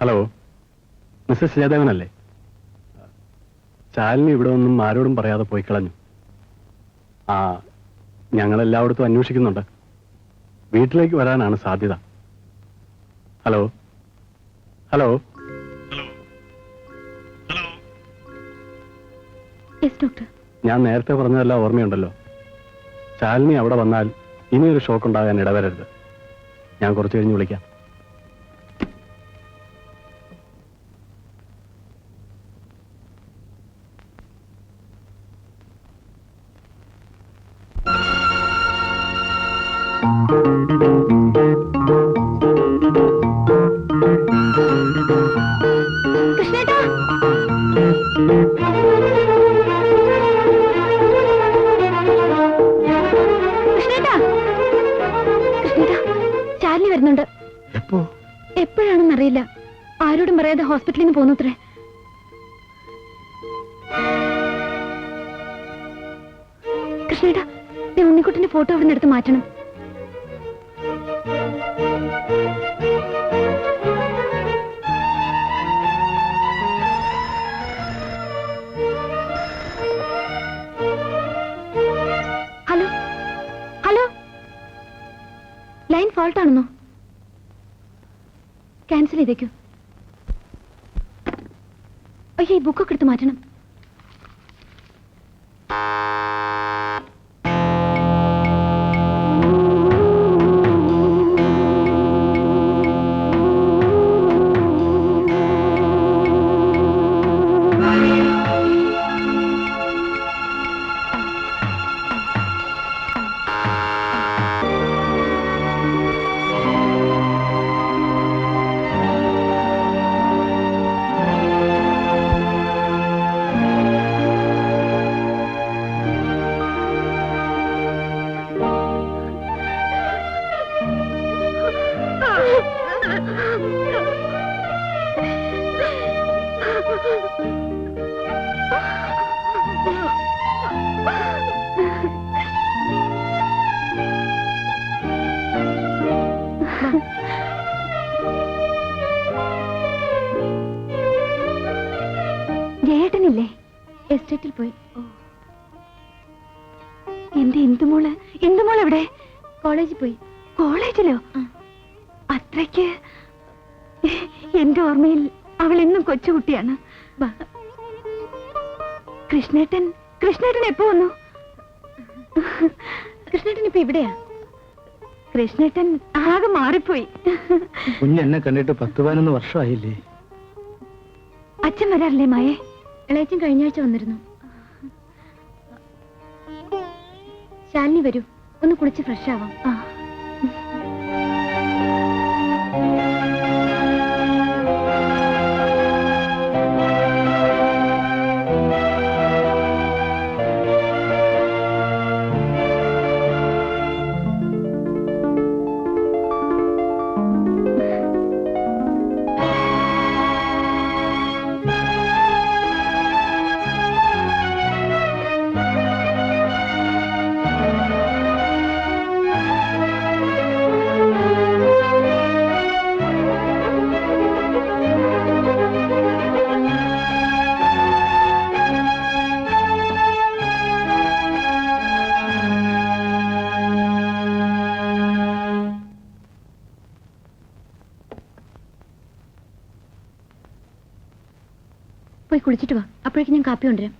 Hello, Mrs ജയദേവനല്ലേ? Shalini ഇവിടെ ഒന്നും ആരോടും പറയാതെ പോയി കളഞ്ഞു. ഞങ്ങളെല്ലായിടത്തും അന്വേഷിക്കുന്നുണ്ട്. വീട്ടിലേക്ക് വരാനാണ് സാധ്യത. ഹലോ ഹലോ ഞാൻ നേരത്തെ പറഞ്ഞതെല്ലാം ഓർമ്മയുണ്ടല്ലോ. ശാലിനി അവിടെ വന്നാൽ ഇനിയൊരു ഷോക്ക് ഉണ്ടാകാൻ ഇടവരരുത്. ഞാൻ കുറച്ച് കഴിഞ്ഞ് വിളിക്കാം. ചാർലി വരുന്നുണ്ട്. എപ്പോഴാണെന്നറിയില്ല. ആരോടും പറയാതെ ഹോസ്പിറ്റലിൽ നിന്ന് പോന്നത്രേ. കൃഷ്ണേട്ടാ, നീ ഉണ്ണിക്കുട്ടിന്റെ ഫോട്ടോ അവിടെ നിന്ന് എടുത്ത് മാറ്റണം. ഹലോ ഹലോ, ലൈൻ ഫോൾട്ട് ആണെന്നോ? ക്യാൻസൽ ചെയ്തേക്കൂ. അയ്യോ, ഈ ബുക്കൊക്കെ എടുത്ത് മാറ്റണം. ജയേട്ടനില്ലേ? എസ്റ്റേറ്റിൽ പോയി. എന്റെ എന്തുമോള് എവിടെ? കോളേജിൽ പോയി. കോളേജിലോ? അത്രയ്ക്ക് എന്റെ ഓർമ്മയിൽ അവൾ എന്നും കൊച്ചുകുട്ടിയാണ്. കൃഷ്ണേട്ടൻ എപ്പോ വന്നു? കൃഷ്ണേട്ടൻ ഇപ്പൊ ഇവിടെയാ. കൃഷ്ണേട്ടൻ ആകെ മാറിപ്പോയി. കുഞ്ഞെന്നെ കണ്ടിട്ട് 10-11 വർഷമായില്ലേ? അച്ഛൻ വരാറില്ലേ മായേ? ഇളയച്ചൻ കഴിഞ്ഞ ആഴ്ച വന്നിരുന്നു. ശാലിനി വരൂ, ഒന്ന് കുളിച്ച് ഫ്രഷ് ആവാം. പോയി കുളിച്ചിട്ട് വാ, അപ്പോഴേക്കും ഞാൻ കാപ്പി കൊണ്ടുവരാം.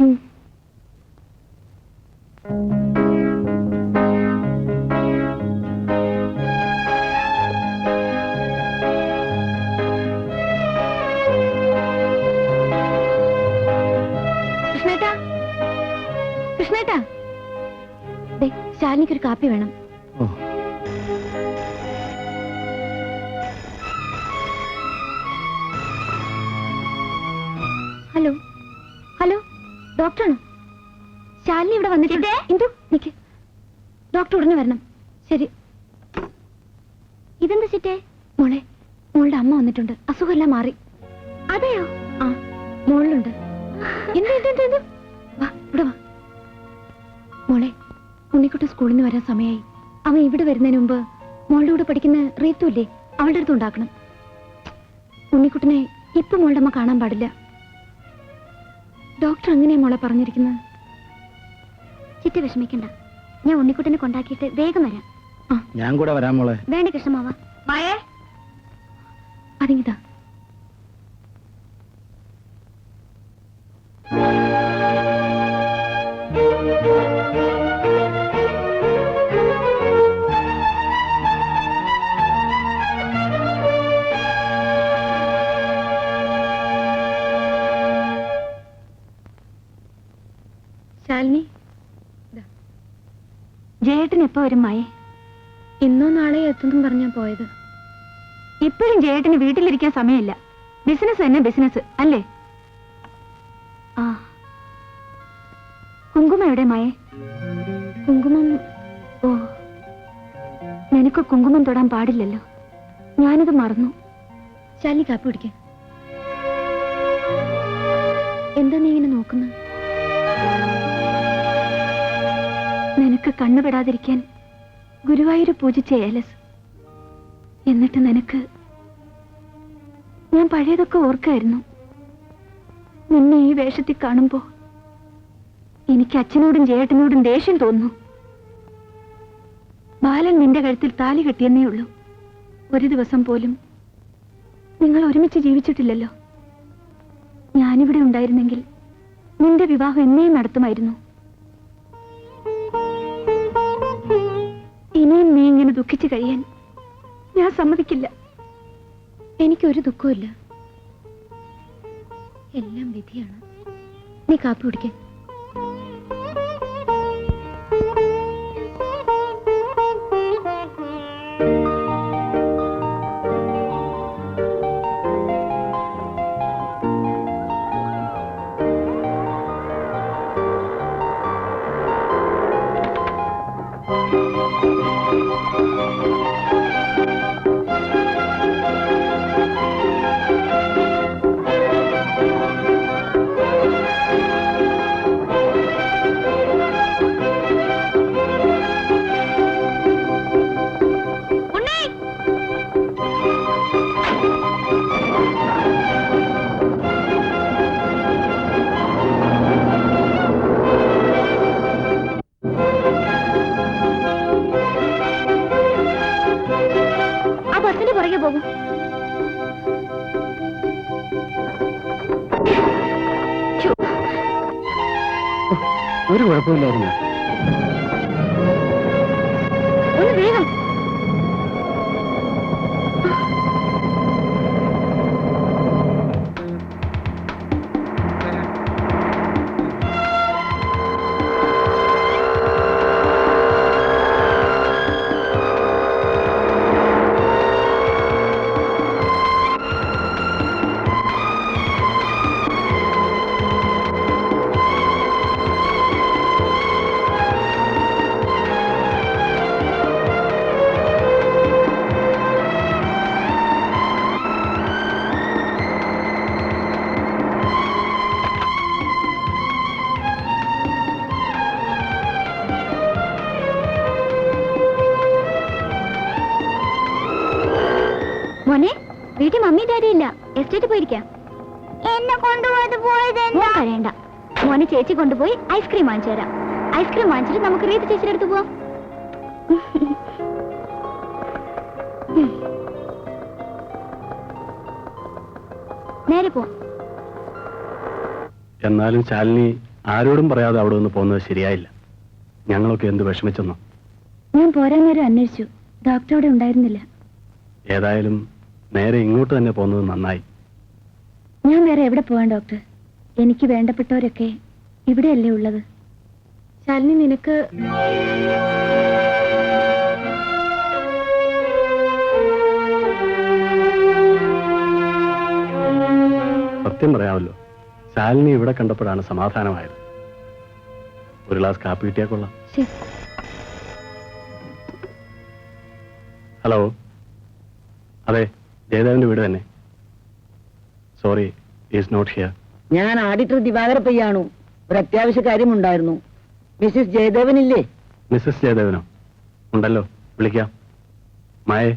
കൃഷ്ണേട്ടാ, ശാലിനിക്കൊരു കാപ്പി വേണം. Hello hello, ഡോക്ടറാണോ? ശാലിനി ഇവിടെ വന്നിട്ടുണ്ട്. എന്തു നിക്ക്, ഡോക്ടർ ഉടനെ വരണം. ശരി. ഇതെന്താ ചിറ്റേ? മോളുടെ അമ്മ വന്നിട്ടുണ്ട്. അസുഖമെല്ലാം മാറി. അതെയോ? ആ, മോളിലുണ്ട്. എന്ത് വാ, ഇവിടെ വാ. മോളെ, ഉണ്ണിക്കുട്ടൻ സ്കൂളിൽ നിന്ന് വരാൻ സമയമായി. അവൻ ഇവിടെ വരുന്നതിന് മുമ്പ് മോളുടെ കൂടെ പഠിക്കുന്ന റീത്തു ഇല്ലേ, അവളുടെ അടുത്ത് ഉണ്ടാക്കണം. ഉണ്ണിക്കുട്ടനെ ഇപ്പൊ മോളുടെ അമ്മ കാണാൻ പാടില്ല. ഡോക്ടർ അങ്ങനെയാ മോളെ പറഞ്ഞിരിക്കുന്നത്. ചിറ്റ വിഷമിക്കണ്ട, ഞാൻ ഉണ്ണിക്കുട്ടനെ കൊണ്ടാക്കിയിട്ട് വേഗം വരാം. ഞാൻ കൂടെ വരാൻ മോളെ. വേണ്ട കൃഷ്ണമാവ. അതിങ്ങിതാ. ശാലിനി, ജയേട്ടൻ എപ്പോ വരും മായേ? ഇന്നോ നാളെയോ എത്തുന്നും പറഞ്ഞാ പോയത്. ഇപ്പോഴും ജയേട്ടന് വീട്ടിലിരിക്കാൻ സമയമില്ല. ബിസിനസ് തന്നെ ബിസിനസ് അല്ലേ? ആ, കുങ്കുമം എവിടെ മായേ? കുങ്കുമം? ഓ, നിനക്ക് കുങ്കുമം തൊടാൻ പാടില്ലല്ലോ. ഞാനത് മറന്നു. ശാലിനി കാപ്പി കുടിക്ക. എന്താ നീ ഇങ്ങനെ നോക്കുന്നത്? നിനക്ക് കണ്ണുപെടാതിരിക്കാൻ ഗുരുവായൂര് പൂജിച്ച ഏലസ്. എന്നിട്ട് നിനക്ക് ഞാൻ പഴയതൊക്കെ ഓർക്കായിരുന്നു. നിന്നെ ഈ വേഷത്തിൽ കാണുമ്പോ എനിക്ക് അച്ഛനോടും ജയേട്ടനോടും ദേഷ്യം തോന്നുന്നു. ബാലൻ നിന്റെ കഴുത്തിൽ താലി കെട്ടിയെന്നേ ഉള്ളൂ. ഒരു ദിവസം പോലും നിങ്ങൾ ഒരുമിച്ച് ജീവിച്ചിട്ടില്ലല്ലോ. ഞാനിവിടെ ഉണ്ടായിരുന്നെങ്കിൽ നിന്റെ വിവാഹം എന്നേ നടത്തുമായിരുന്നു. ഇനിയും നീ ഇങ്ങനെ ദുഃഖിച്ചു കഴിയാൻ ഞാൻ സമ്മതിക്കില്ല. എനിക്കൊരു ദുഃഖമില്ല. എല്ലാം വിധിയാണ്. നീ കാപ്പി കുടിക്ക. ബസ്സിന്റെ പുറകെ പോകും. ഒരു കുഴപ്പമില്ലായിരുന്നു. ഒന്ന് വേഗം. മോനെ, വീട്ടിൽ മമ്മി ഡാഡി ഇല്ല. എസ്റ്റേറ്റ് പോയിരിക്കാം. എന്നെ കൊണ്ടുപോയത് കഴിയണ്ട. മോനെ ചേച്ചി കൊണ്ടുപോയി ഐസ്ക്രീം വാങ്ങിച്ചു തരാം. ഐസ്ക്രീം വാങ്ങിച്ചിട്ട് നമുക്ക് റീതി ചേച്ചിയുടെ അടുത്ത് പോവാം. നേരെ പോ. എന്നാലും ശാലിനി ആരോടും പറയാതെ അവിടെ നിന്ന് പോകുന്നത് ശരിയായില്ല. ഞങ്ങളൊക്കെ എന്ത് വിഷമിച്ചെന്നോ. ഞാൻ പോരാൻ നേരം അന്വേഷിച്ചു. ഡോക്ടറോടെ ഉണ്ടായിരുന്നില്ല. ഏതായാലും നേരെ ഇങ്ങോട്ട് തന്നെ പോകുന്നത് നന്നായി. ഞാൻ വേറെ എവിടെ പോവാൻ ഡോക്ടർ? എനിക്ക് വേണ്ടപ്പെട്ടവരൊക്കെ ഇവിടെയല്ലേ ഉള്ളത്. ശാലിനി, നിനക്ക് സത്യം പറയാമല്ലോ, ശാലിനി ഇവിടെ കണ്ടപ്പോഴാണ് സമാധാനമായത്. ഒരു ഗ്ലാസ് കാപ്പി കിട്ടിയാൽ കൊള്ളാം. ശരി. ഹലോ, അതെ, ജയദേവന്റെ വീട് തന്നെ. Sorry, is not here. ഞാൻ ഓഡിറ്റർ ദിവാകര പയ്യാണു. ഒരു അത്യാവശ്യ കാര്യമുണ്ടായിരുന്നു. മിസ്സിസ് ജയദേവനില്ലേ? മിസ്സസ് ജയദേവനോ? ഉണ്ടല്ലോ, വിളിക്കാം. മായേ.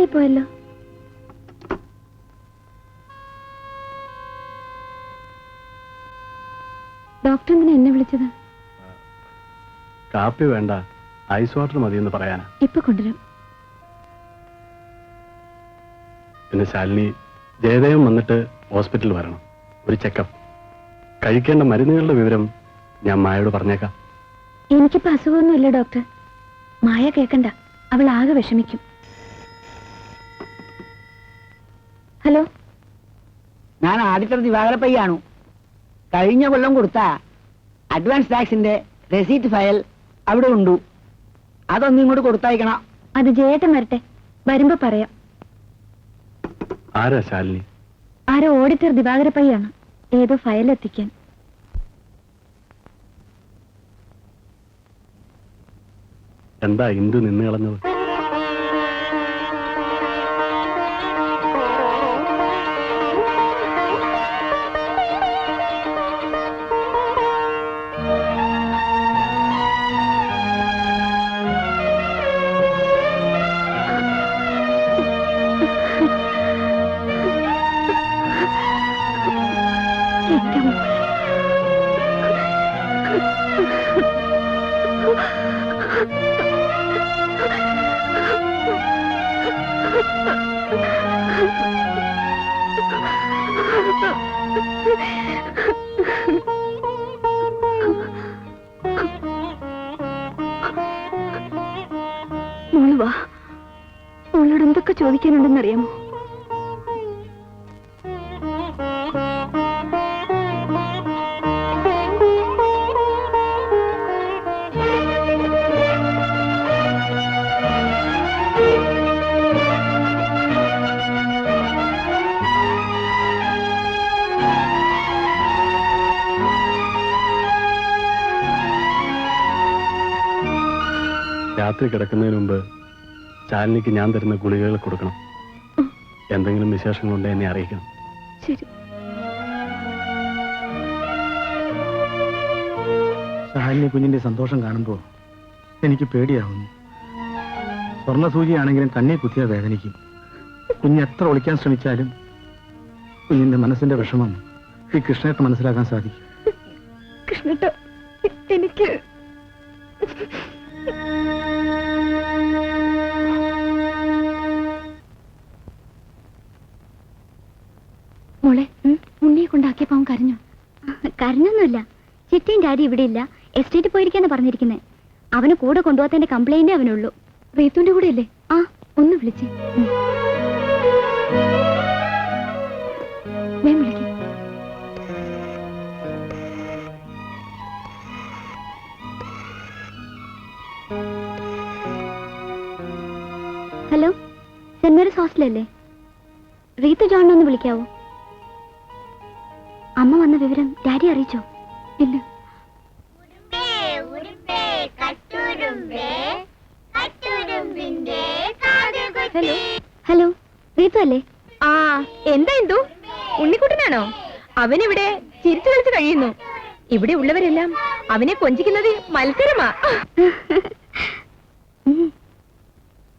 ലേറ്റായി പോയല്ലോ. ഡോക്ടർ എന്തിനാ എന്നെ വിളിച്ചത്? കാപ്പി വേണ്ട, ഐസ് വാട്ടർ മതിയെന്ന് പറയാനാ. ഇപ്പൊ കൊണ്ടുവരാം. പിന്നെ ശാലിനി, ജയദേവൻ വന്നിട്ട് ഹോസ്പിറ്റലിൽ വരണം, ഒരു ചെക്കപ്പ്. കഴിക്കേണ്ട മരുന്നുകളുടെ വിവരം ഞാൻ മായയോട് പറഞ്ഞേക്കാം. എനിക്കിപ്പോ അസുഖമൊന്നുമില്ല ഡോക്ടർ. മായ കേൾക്കണ്ട, അവൾ ആകെ വിഷമിക്കും. ഹലോ, ഞാൻ ആദിത്യ ദിവാകര പയ്യാണു. കഴിഞ്ഞ കൊല്ലം കൊടുത്ത അഡ്വാൻസ് ടാക്സിന്റെ റെസീറ്റ് ഫയൽ അവിടെ ഉണ്ടു. അതൊന്നും ഇങ്ങോട്ട് കൊടുത്തയക്കണം. അത് ജയേട്ടൻ വരട്ടെ, വരുമ്പോ പറയാം. ആരാ ശാലിനി? ആരോ ഓഡിറ്റർ ദിവാകര പയ്യാണ്, ഏതോ ഫയൽ എത്തിക്കാൻ. എന്താ ഇന്ദു നിന്ന് കളഞ്ഞത്? എന്റെ മോളെ. മോള് വാ, മോളോട് എന്തൊക്കെ ചോദിക്കാനുണ്ടെന്നറിയാമോ? രാത്രി കിടക്കുന്നതിന് മുമ്പ് ശാലിനിക്ക് ഞാൻ തരുന്ന ഗുളികകൾ കൊടുക്കണം. എന്തെങ്കിലും വിശേഷങ്ങളുണ്ടെ എന്നെ അറിയിക്കണം. ശരി. ശാലിനി കുഞ്ഞിന്റെ സന്തോഷം കാണുമ്പോൾ എനിക്ക് പേടിയാവുന്നു. സ്വർണ്ണസൂചിയാണെങ്കിലും കണ്ണി കുത്തിയ വേദനിക്കും. കുഞ്ഞ് എത്ര ഒളിക്കാൻ ശ്രമിച്ചാലും കുഞ്ഞിന്റെ മനസ്സിന്റെ വിഷമം ഈ കൃഷ്ണേട്ട് മനസ്സിലാക്കാൻ സാധിക്കും. കൃഷ്ണേട്ട, എനിക്ക് മോളെ, ഉണ്ണിയെ കൊണ്ടാക്കിയപ്പോ അവൻ കരഞ്ഞു? കരഞ്ഞൊന്നുമില്ല. ചിറ്റയും ഡാഡി ഇവിടെ ഇല്ല, എസ്റ്റേറ്റ് പോയിരിക്കാന്ന് പറഞ്ഞിരിക്കുന്നത്. അവന് കൂടെ കൊണ്ടുപോകാത്തതിന്റെ കംപ്ലൈന്റ് അവനുള്ളൂ. റീത്തുവിന്റെ കൂടെ അല്ലേ? ആ, ഒന്ന് വിളിച്ചേ. ഞാൻ വിളിക്കാം. ഹലോ, സെന്റ് മേരീസ് ഹോസ്റ്റലല്ലേ? റീത്ത് ജോണിനെ ഒന്ന് വിളിക്കാവോ? അമ്മ വന്ന വിവരം ഡാഡി അറിയിച്ചോ? ഇല്ല. ഹലോ ഹലോ, റീത്തു അല്ലേ? ആ, എന്താ എന്തു? ഉണ്ണിക്കുട്ടനാണോ? അവനിവിടെ ചിരിച്ചു കളിച്ച് കഴിയുന്നു. ഇവിടെ ഉള്ളവരെല്ലാം അവനെ കൊഞ്ചിക്കുന്നത് മത്സരമാ.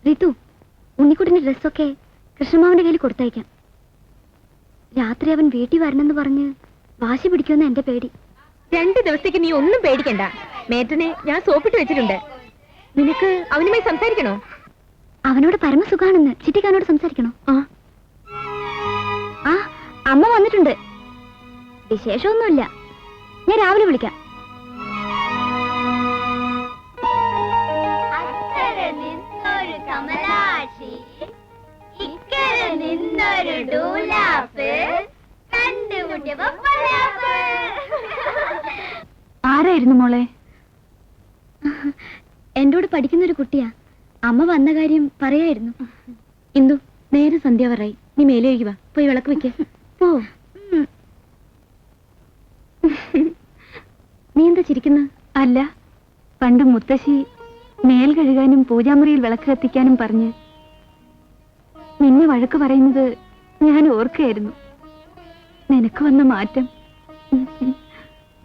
റീത്തു, ഉണ്ണിക്കുട്ടിന്റെ ഡ്രസ്സൊക്കെ കൃഷ്ണമാവന്റെ കയ്യിൽ കൊടുത്തയക്കാം. രാത്രി അവൻ വീട്ടിൽ വരണമെന്ന് പറഞ്ഞ് വാശി പിടിക്കുമെന്ന് എന്റെ പേടി. 2 ദിവസത്തേക്ക് നീ ഒന്നും പേടിക്കണ്ട. മേറ്റനെ ഞാൻ സോപ്പിട്ട് വെച്ചിട്ടുണ്ട്. നിനക്ക് അവനുമായി സംസാരിക്കണോ? അവനോട് പരമസുഖാണെന്ന് ചിറ്റിക്കാനോട് സംസാരിക്കണോ? ആ, അമ്മ വന്നിട്ടുണ്ട്. വിശേഷമൊന്നുമില്ല, ഞാൻ രാവിലെ വിളിക്കാം. ആരായിരുന്നു മോളെ? എന്നോട് പഠിക്കുന്നൊരു കുട്ടിയാ. അമ്മ വന്ന കാര്യം പറയായിരുന്നു. ഇന്ദു, നേരെ സന്ധ്യ വരായി. നീ മേലേക്ക് വാ, പോയി വിളക്ക് വെക്ക. പോ. നീ എന്താ ചിരിക്കുന്ന? അല്ല, പണ്ട് മുത്തശ്ശി മേൽ കഴുകാനും പൂജാമുറിയിൽ വിളക്ക് കത്തിക്കാനും പറഞ്ഞ് നിന്നെ വഴക്ക് പറയുന്നത് ഞാൻ ഓർക്കുകയായിരുന്നു. നിനക്ക് വന്ന മാറ്റം